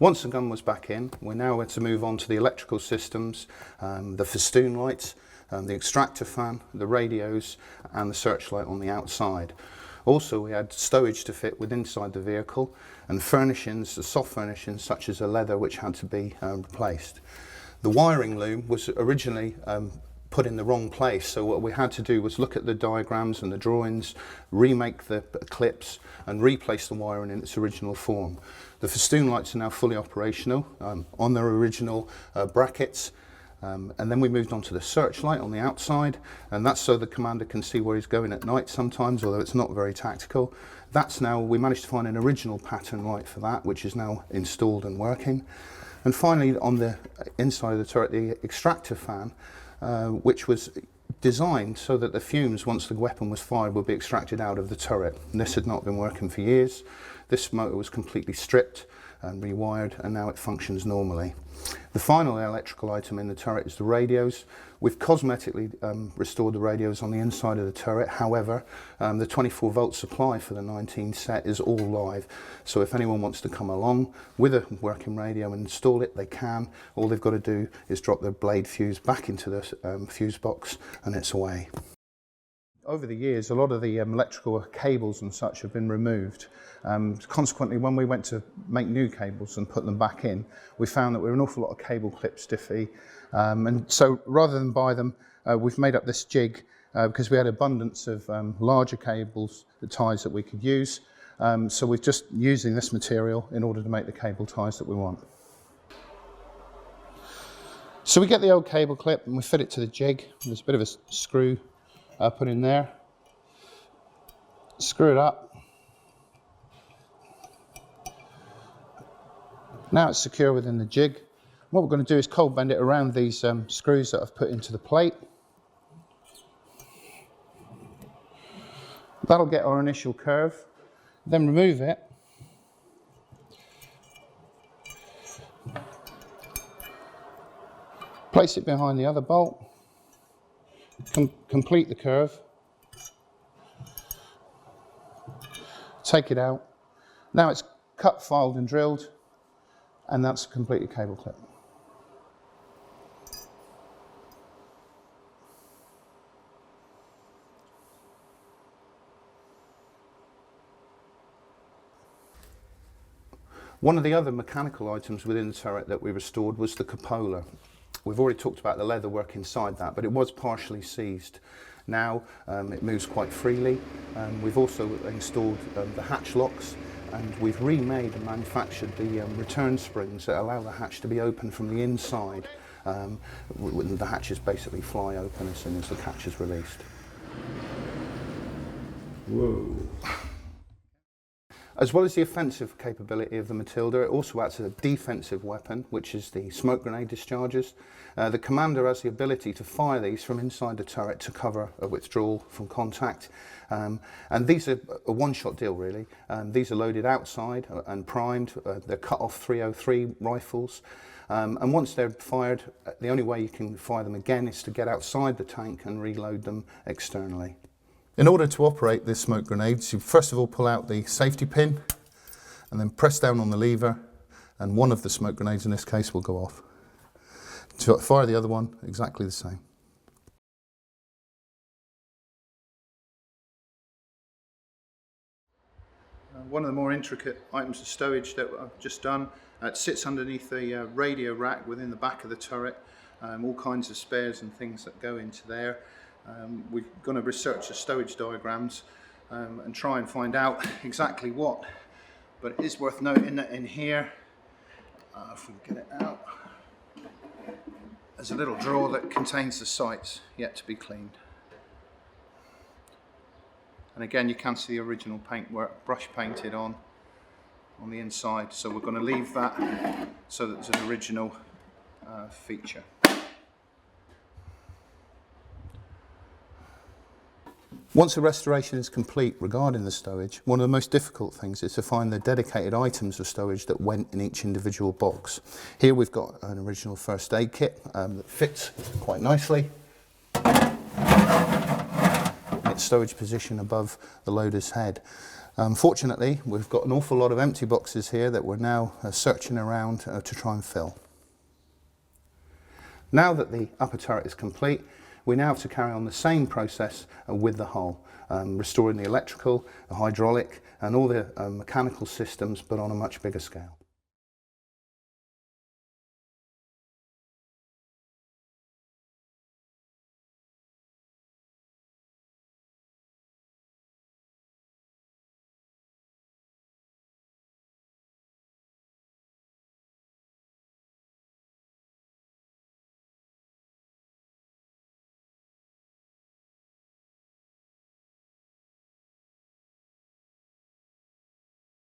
Once the gun was back in, we're now going to move on to the electrical systems, the festoon lights, the extractor fan, the radios and the searchlight on the outside. Also, we had stowage to fit with inside the vehicle and furnishings, the soft furnishings such as a leather, which had to be replaced. The wiring loom was originally put in the wrong place, so what we had to do was look at the diagrams and the drawings, remake the clips and replace the wiring in its original form. The festoon lights are now fully operational on their original brackets. And then we moved on to the searchlight on the outside, and that's so the commander can see where he's going at night sometimes, although it's not very tactical. That's now, we managed to find an original pattern light for that, which is now installed and working. And finally, on the inside of the turret, the extractor fan, which was designed so that the fumes, once the weapon was fired, would be extracted out of the turret. And this had not been working for years. This motor was completely stripped and rewired, and now it functions normally. The final electrical item in the turret is the radios. We've cosmetically restored the radios on the inside of the turret. However, the 24 volt supply for the 19 set is all live. So if anyone wants to come along with a working radio and install it, they can. All they've got to do is drop the blade fuse back into the fuse box and it's away. Over the years, a lot of the electrical cables and such have been removed. Consequently, when we went to make new cables and put them back in, we found that we were an awful lot of cable clip stiffy. And so rather than buy them, we've made up this jig because we had abundance of larger cables, the ties that we could use. So we're just using this material in order to make the cable ties that we want. So we get the old cable clip and we fit it to the jig. There's a bit of a screw put in there. Screw it up. Now it's secure within the jig. What we're going to do is cold bend it around these screws that I've put into the plate. That'll get our initial curve. Then remove it. Place it behind the other bolt. Complete the curve. Take it out. Now it's cut, filed and drilled, and that's a completed cable clip. One of the other mechanical items within the turret that we restored was the Coppola. We've already talked about the leather work inside that, but it was partially seized. Now it moves quite freely. We've also installed the hatch locks, and we've remade and manufactured the return springs that allow the hatch to be open from the inside. The hatches basically fly open as soon as the catch is released. Whoa. As well as the offensive capability of the Matilda, it also acts as a defensive weapon, which is the smoke grenade dischargers. The commander has the ability to fire these from inside the turret to cover a withdrawal from contact. And these are a one-shot deal, really. These are loaded outside and primed. They're cut-off 303 rifles. And once they're fired, the only way you can fire them again is to get outside the tank and reload them externally. In order to operate this smoke grenades, you first of all pull out the safety pin and then press down on the lever, and one of the smoke grenades in this case will go off. To fire the other one, exactly the same. One of the more intricate items of stowage that I've just done, it sits underneath the radio rack within the back of the turret. All kinds of spares and things that go into there. We're going to research the stowage diagrams and try and find out exactly what, but it is worth noting that in here, if we can get it out, there's a little drawer that contains the sights yet to be cleaned. And again, you can see the original paintwork, brush painted on the inside, so we're going to leave that so that there's an original feature. Once the restoration is complete regarding the stowage, one of the most difficult things is to find the dedicated items of stowage that went in each individual box. Here we've got an original first aid kit that fits quite nicely. Its stowage position above the loader's head. Fortunately, we've got an awful lot of empty boxes here that we're now searching around to try and fill. Now that the upper turret is complete, we now have to carry on the same process with the hull, restoring the electrical, the hydraulic and all the mechanical systems, but on a much bigger scale.